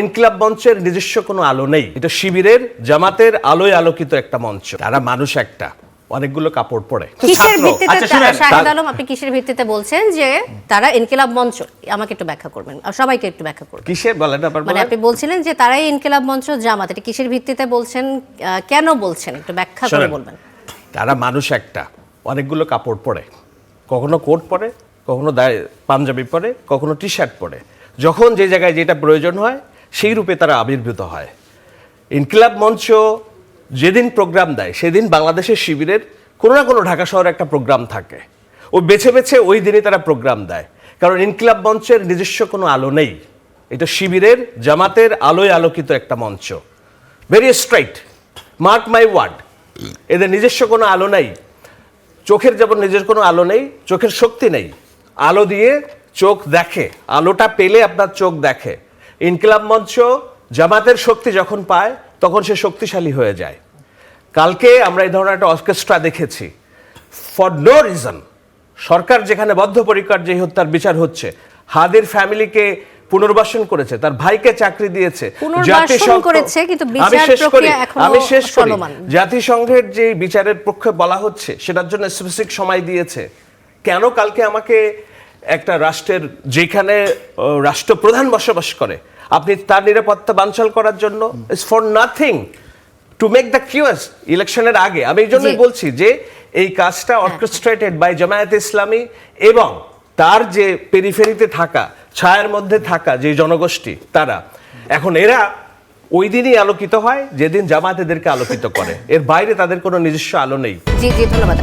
ইনকিলাব মঞ্চের নিজস্ব কোনো আলো নেই, এটা শিবিরের জামাতের আলোয় আলোকিত একটা মঞ্চ। তারা মানুষ একটা, অনেকগুলো কাপড় পরে। কিসের ভিত্তিতে শাহেদ আলম আপনি কিসের ভিত্তিতে বলছেন যে তারা ইনকিলাব মঞ্চ? আমাকে একটু ব্যাখ্যা করবেন, সবাইকে একটু ব্যাখ্যা করবেন। কিসের বলেন আপনারা? মানে আপনি বলছিলেন যে তারাই ইনকিলাব মঞ্চ জামাত, এটা কিসের ভিত্তিতে বলছেন, কেন বলছেন একটু ব্যাখ্যা করে বলবেন। তারা মানুষ একটা, অনেকগুলো কাপড় পরে, কখনো কোট পরে, কখনো পাঞ্জাবি পরে, কখনো টি শার্ট পরে। যখন যে জায়গায় যেটা প্রয়োজন হয় সেই রূপে তারা আবির্ভূত হয়। ইনকিলাব মঞ্চ যেদিন প্রোগ্রাম দেয় সেদিন বাংলাদেশের শিবিরের কোনো না কোনো ঢাকা শহরে একটা প্রোগ্রাম থাকে, ও বেছে বেছে ওই দিনই তারা প্রোগ্রাম দেয়। কারণ ইনকিলাব মঞ্চের নিজস্ব কোনো আলো নেই, এটা শিবিরের জামাতের আলোয় আলোকিত একটা মঞ্চ। Very straight, mark my word, এদের নিজস্ব কোনো আলো নেই। চোখের যেমন নিজের কোনো আলো নেই, চোখের শক্তি নেই। আলো দিয়ে চোখ দেখে, আলোটা পেলে আপনার চোখ দেখে। ইনকিলাব মঞ্চ জামাতের শক্তি যখন পায় তখন সে শক্তিশালী হয়ে যায়। কালকে আমরা এই ধরনের একটা অর্কেস্ট্রা দেখেছি ফর নো রিজন। সরকার যেখানে বদ্ধপরিকর যে হত্যার বিচার হচ্ছে, হাদির ফ্যামিলিকে পুনর্বাসন করেছে, তার ভাইকে চাকরি দিয়েছে, জাতিসংঘের যে বিচারের পক্ষে বলা হচ্ছে সেটার জন্য স্পেসিফিক সময় দিয়েছে। কেন কালকে আমাকে একটা রাষ্ট্রের যেখানে রাষ্ট্রপ্রধান বসবাস করে আপনি তার নিরাপত্তা বানচাল করার জন্য? It's for nothing to make the QS ইলেকশনের আগে। আমি এই জন্যই বলছি যে এই কাজটা অর্কেস্ট্রেটেড বাই জামায়াতে ইসলামী এবং তার যে পেরিফেরিতে থাকা, ছায়ার মধ্যে থাকা যে জনগোষ্ঠী, তারা এখন এরা ওই দিনই আলোকিত হয় যেদিন জামায়াত এদেরকে আলোকিত করে। এর বাইরে তাদের কোনো নিজস্ব আলো নেই। জি জি, ধন্যবাদ।